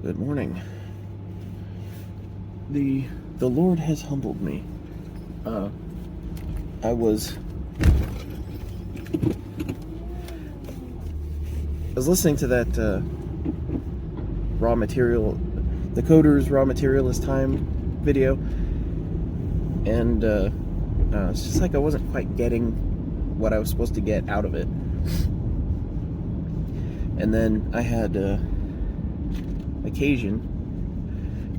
Good morning. The Lord has humbled me. I was listening to that raw material, the coder's raw material is time video, and it's just like I wasn't quite getting what I was supposed to get out of it. And then I had occasion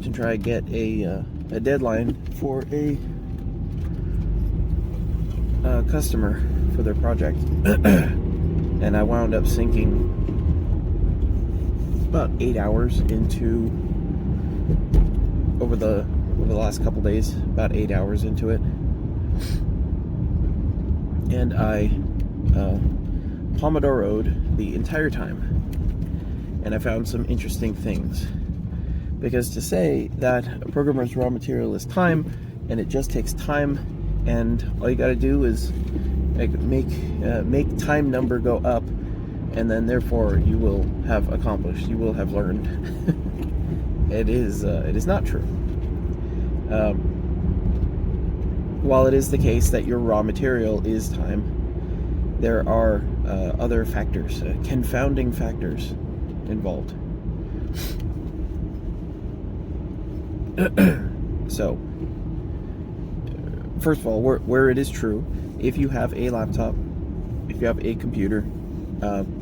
to try to get a deadline for a customer for their project, and I wound up sinking about 8 hours into over the last couple days, about 8 hours into it, and I Pomodoro'd the entire time, and I found some interesting things. Because to say that a programmer's raw material is time, and it just takes time, and all you got to do is make time number go up, and then therefore you will have accomplished, you will have learned. It is not true. While it is the case that your raw material is time, there are other factors, confounding factors involved. So, first of all, where it is true, if you have a laptop, if you have a computer,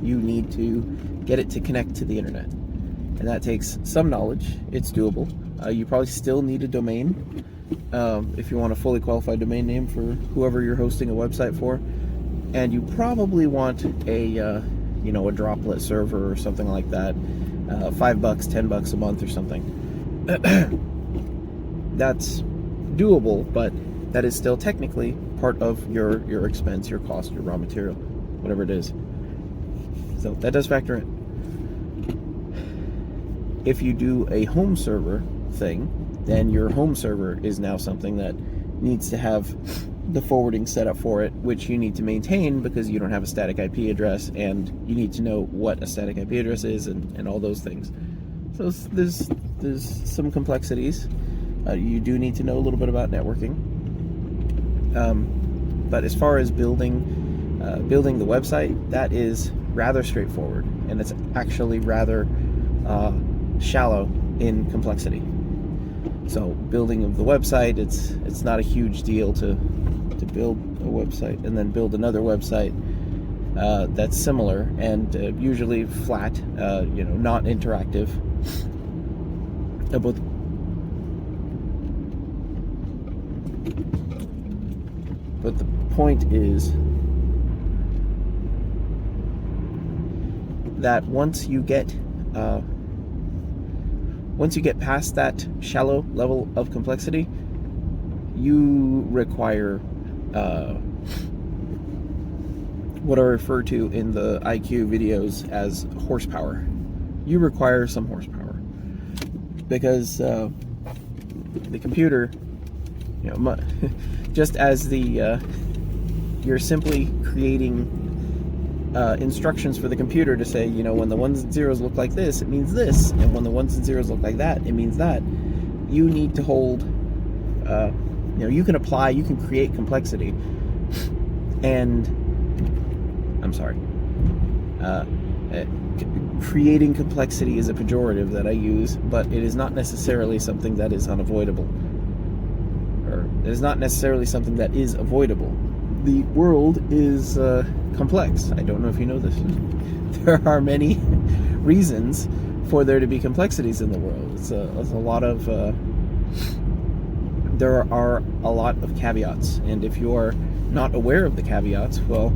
you need to get it to connect to the internet. And that takes some knowledge. It's doable. You probably still need a domain if you want a fully qualified domain name for whoever you're hosting a website for. And you probably want a droplet server or something like that, $5, $10 a month or something. That's doable, but that is still technically part of your expense, your cost, your raw material, whatever it is. So that does factor in. If you do a home server thing, then your home server is now something that needs to have the forwarding set up for it, which you need to maintain because you don't have a static IP address, and you need to know what a static IP address is and all those things. So there's some complexities. You do need to know a little bit about networking. But as far as building the website, that is rather straightforward, and it's actually rather shallow in complexity. So building of the website, it's not a huge deal to build a website and then build another website that's similar and usually flat, not interactive. But the point is that once you get past that shallow level of complexity, you require what I refer to in the IQ videos as horsepower. You require some horsepower because the computer, just as you're simply creating instructions for the computer to say, when the ones and zeros look like this, it means this, and when the ones and zeros look like that, it means that. You need to hold, you can create complexity, and creating complexity is a pejorative that I use, but it is not necessarily something that is unavoidable, or it is not necessarily something that is avoidable. The world is complex. I don't know if you know this. There are many reasons for there to be complexities in the world. There are a lot of caveats, and if you are not aware of the caveats, well,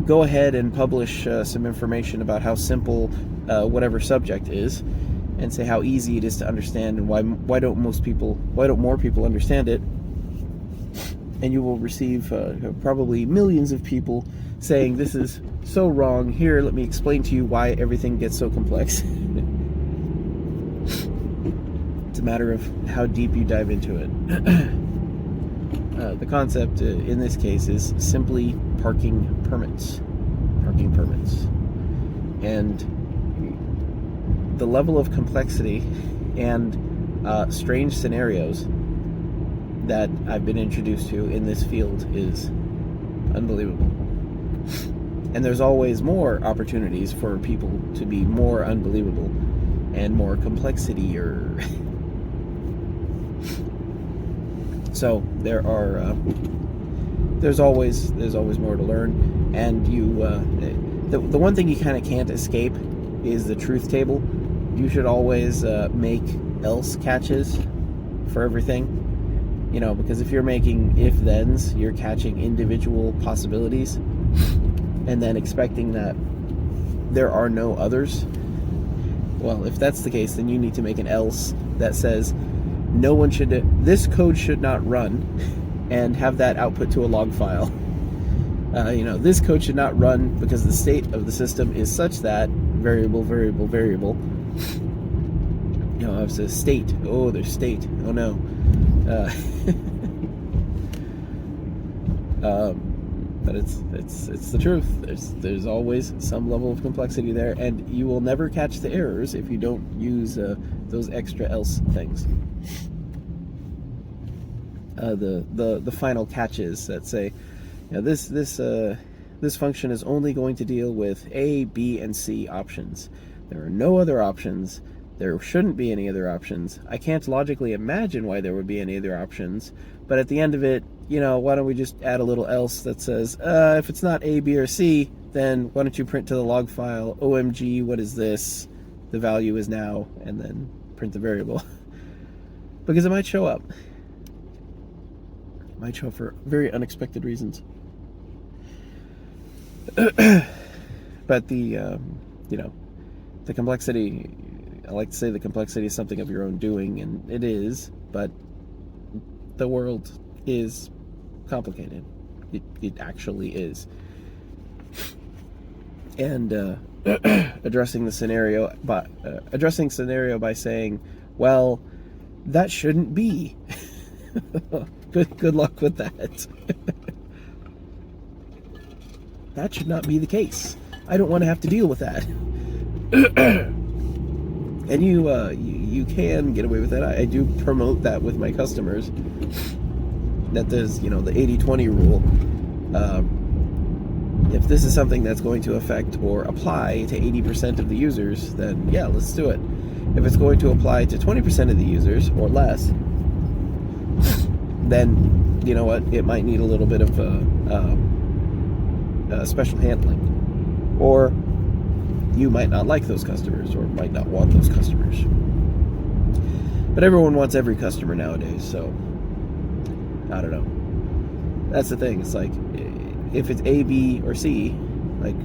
go ahead and publish some information about how simple whatever subject is, and say how easy it is to understand, and why don't more people understand it, and you will receive probably millions of people saying, this is so wrong, here, let me explain to you why everything gets so complex. It's a matter of how deep you dive into it. The concept in this case is simply parking permits. And the level of complexity and strange scenarios that I've been introduced to in this field is unbelievable. And there's always more opportunities for people to be more unbelievable and more complexity-er. So there's always more to learn, and the one thing you kind of can't escape is the truth table. You should always make else catches for everything. Because if you're making if-thens, you're catching individual possibilities and then expecting that there are no others. Well, if that's the case, then you need to make an else that says this code should not run, and have that output to a log file. This code should not run because the state of the system is such that variable. I was a state. Oh, there's state. Oh no. But it's the truth. There's always some level of complexity there, and you will never catch the errors if you don't use those extra else things. The final catches that say, this function is only going to deal with A, B, and C options. There are no other options. There shouldn't be any other options. I can't logically imagine why there would be any other options. But at the end of it, why don't we just add a little else that says, if it's not A, B, or C, then why don't you print to the log file, OMG, what is this? The value is now, and then print the variable. Because it might show up. It might show up for very unexpected reasons. But the complexity, I like to say the complexity is something of your own doing, and it is, but the world is complicated. It actually is. And addressing scenario by saying, well, that shouldn't be. Good luck with that. That should not be the case. I don't want to have to deal with that. And you can get away with that. I do promote that with my customers. That there's, the 80-20 rule. If this is something that's going to affect or apply to 80% of the users, then yeah, let's do it. If it's going to apply to 20% of the users or less, then you know what? It might need a little bit of special handling, or you might not like those customers, or might not want those customers. But everyone wants every customer nowadays, so I don't know. That's the thing. It's like, if it's A, B, or C, like,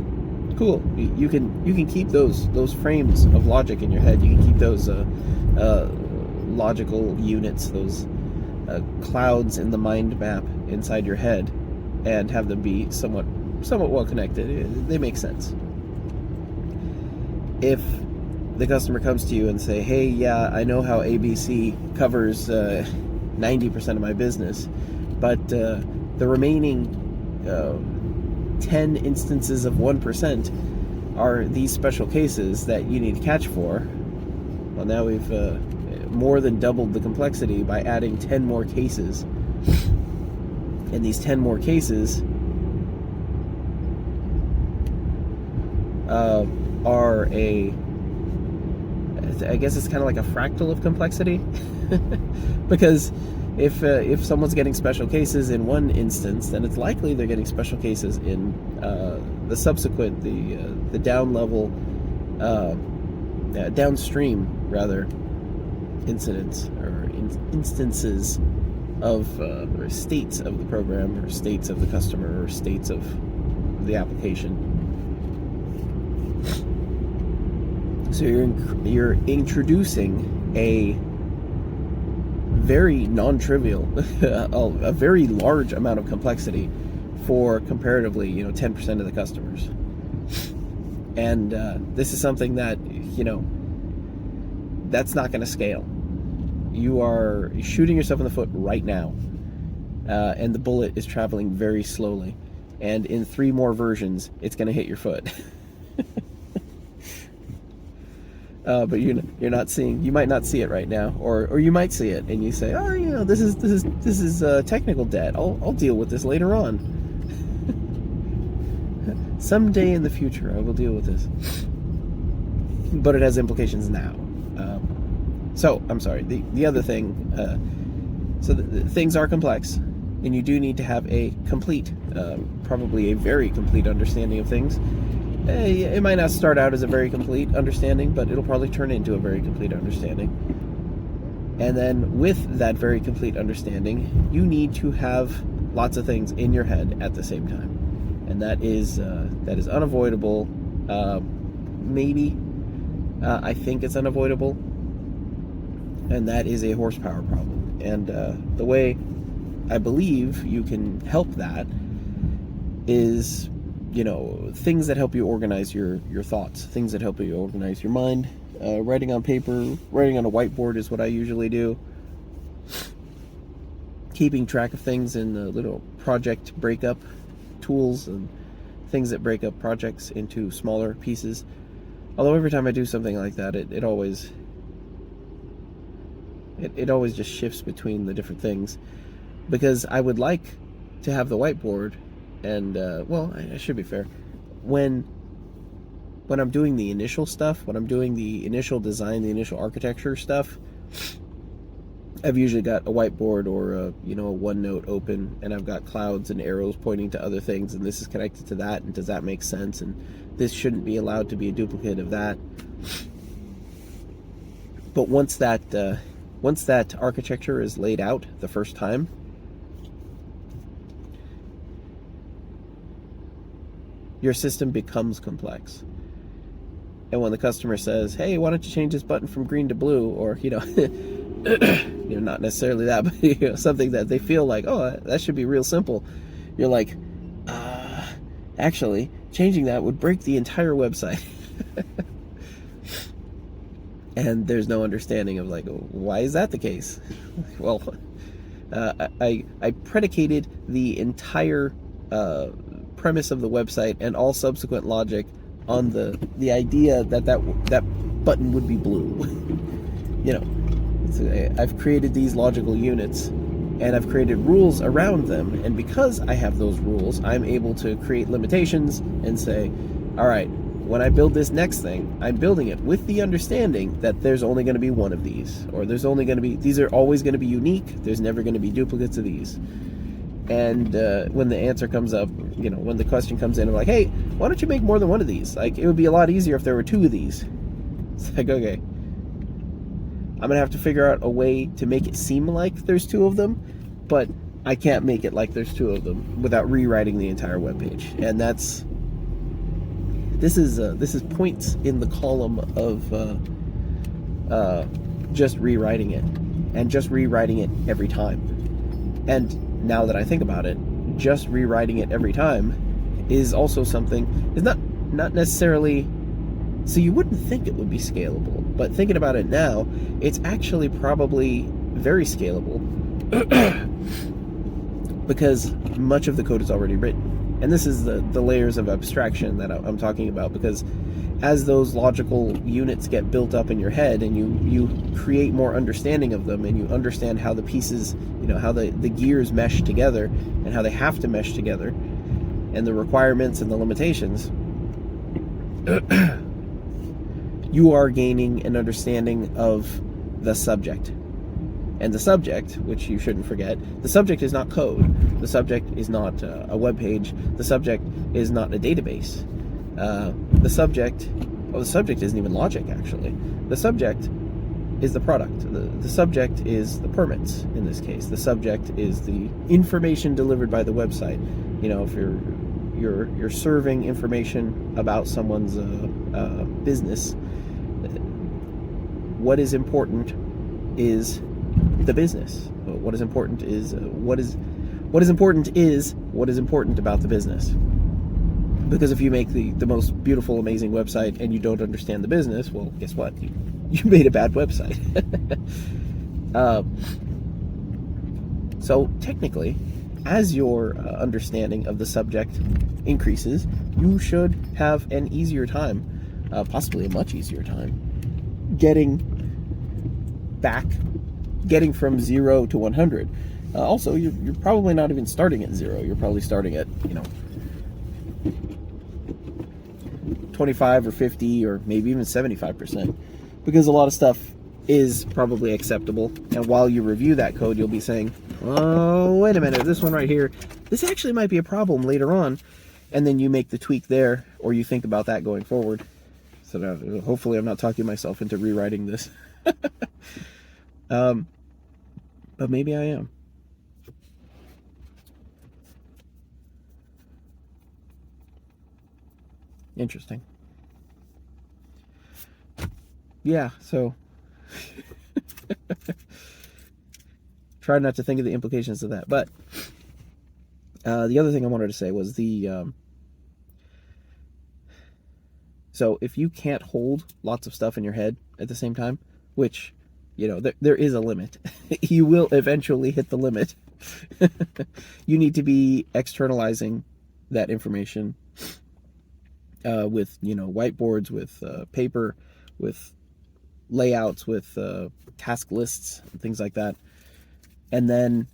cool. You can keep those frames of logic in your head. You can keep those logical units, those clouds in the mind map inside your head, and have them be somewhat well connected. They make sense. If the customer comes to you and say, hey, yeah, I know how ABC covers 90% of my business, but the remaining 10 instances of 1% are these special cases that you need to catch for. Well, now we've more than doubled the complexity by adding 10 more cases. And these 10 more cases are I guess it's kind of like a fractal of complexity. Because if someone's getting special cases in one instance, then it's likely they're getting special cases in the subsequent, the down level, downstream rather, incidents or instances of or states of the program, or states of the customer, or states of the application. So you're introducing a very non-trivial, a very large amount of complexity for comparatively, 10% of the customers. And this is something that, that's not going to scale. You are shooting yourself in the foot right now, and the bullet is traveling very slowly. And in 3 more versions, it's going to hit your foot. but you're not seeing. You might not see it right now, or you might see it, and you say, "Oh, this is technical debt. I'll deal with this later on. Someday in the future, I will deal with this." But it has implications now. So I'm sorry. The other thing. So things are complex, and you do need to have a complete, probably a very complete understanding of things. It might not start out as a very complete understanding, but it'll probably turn into a very complete understanding. And then with that very complete understanding, you need to have lots of things in your head at the same time. And that is unavoidable. Maybe. I think it's unavoidable. And that is a horsepower problem. And the way I believe you can help that is, things that help you organize your thoughts, things that help you organize your mind. Writing on paper, writing on a whiteboard is what I usually do. Keeping track of things in the little project breakup tools and things that break up projects into smaller pieces. Although every time I do something like that, it always just shifts between the different things, because I would like to have the whiteboard, and I should be fair. When I'm doing the initial stuff, when I'm doing the initial design, the initial architecture stuff, I've usually got a whiteboard or a OneNote open, and I've got clouds and arrows pointing to other things, and this is connected to that, and does that make sense? And this shouldn't be allowed to be a duplicate of that. But once that architecture is laid out the first time, your system becomes complex. And when the customer says, "Hey, why don't you change this button from green to blue?" or not necessarily that, but something that they feel like, "Oh, that should be real simple," you're like, actually, changing that would break the entire website. And there's no understanding of why is that the case? Well, I predicated the entire premise of the website and all subsequent logic on the idea that button would be blue. I've created these logical units, and I've created rules around them, and because I have those rules, I'm able to create limitations and say, all right, when I build this next thing, I'm building it with the understanding that there's only going to be one of these, or these are always going to be unique. There's never going to be duplicates of these. And when the answer comes up, when the question comes in, I'm like, "Hey, why don't you make more than one of these? It would be a lot easier if there were two of these." It's like, okay, I'm going to have to figure out a way to make it seem like there's two of them, but I can't make it like there's two of them without rewriting the entire web page. And this is points in the column of just rewriting it, and just rewriting it every time. And now that I think about it, just rewriting it every time is also something, is not necessarily, so you wouldn't think it would be scalable, but thinking about it now, it's actually probably very scalable because much of the code is already written. And this is the layers of abstraction that I'm talking about, because as those logical units get built up in your head and you create more understanding of them, and you understand how the pieces, how the gears mesh together and how they have to mesh together, and the requirements and the limitations, you are gaining an understanding of the subject. And the subject, which you shouldn't forget, the subject is not code. The subject is not a web page. The subject is not a database. The subject isn't even logic, actually. The subject is the product. The subject is the permits, in this case. The subject is the information delivered by the website. If you're serving information about someone's business, what is important is the business. What is important is what is important about the business. Because if you make the most beautiful, amazing website and you don't understand the business, well, guess what? You made a bad website. So technically, as your understanding of the subject increases, you should have an easier time, possibly a much easier time, getting from 0 to 100. Also, you're probably not even starting at 0. You're probably starting at 25 or 50 or maybe even 75%, because a lot of stuff is probably acceptable. And while you review that code, you'll be saying, oh, wait a minute, this one right here, this actually might be a problem later on. And then you make the tweak there, or you think about that going forward. So now, hopefully I'm not talking myself into rewriting this. But maybe I am. Interesting. Yeah, so try not to think of the implications of that. But the other thing I wanted to say was so if you can't hold lots of stuff in your head at the same time, which, there is a limit. You will eventually hit the limit. You need to be externalizing that information with, whiteboards, with paper, with layouts, with task lists, and things like that. And then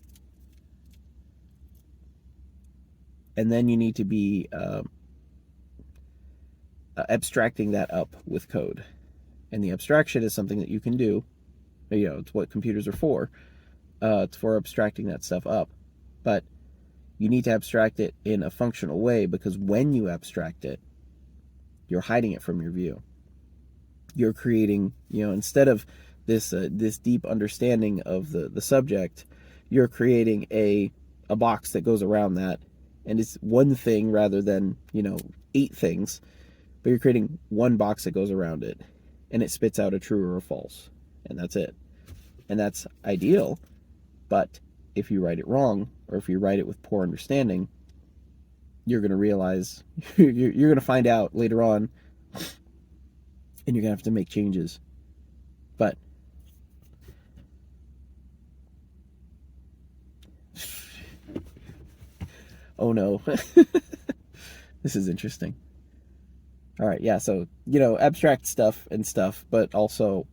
you need to be abstracting that up with code. And the abstraction is something that you can do. It's what computers are for. It's for abstracting that stuff up. But you need to abstract it in a functional way, because when you abstract it, you're hiding it from your view. You're creating, instead of this deep understanding of the subject, you're creating a box that goes around that, and it's one thing rather than 8 things, but you're creating one box that goes around it, and it spits out a true or a false, and that's it. And that's ideal, but if you write it wrong, or if you write it with poor understanding, you're going to realize, you're going to find out later on, and you're going to have to make changes. But oh no. This is interesting. All right, yeah, so, abstract stuff, but also,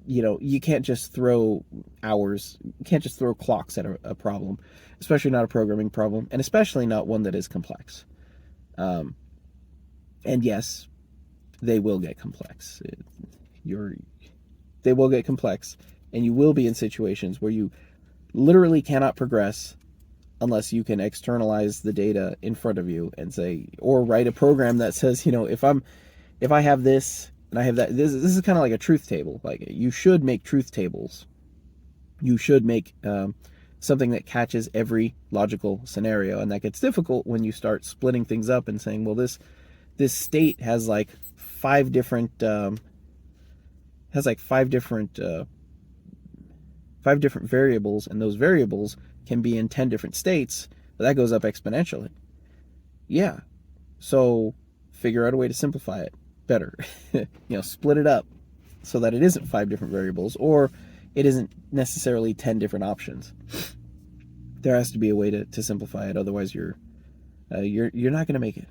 you can't just throw hours, you can't just throw clocks at a problem, especially not a programming problem, and especially not one that is complex. And yes, they will get complex. They will get complex, and you will be in situations where you literally cannot progress unless you can externalize the data in front of you and say, or write a program that says, if I have this and I have that, this is kind of like a truth table. Like, you should make truth tables. You should make something that catches every logical scenario, and that gets difficult when you start splitting things up and saying, well, this state has like 5 different variables, and those variables can be in 10 different states, but that goes up exponentially. Yeah. So figure out a way to simplify it better. Split it up so that it isn't 5 different variables, or it isn't necessarily 10 different options. There has to be a way to simplify it. Otherwise you're not going to make it.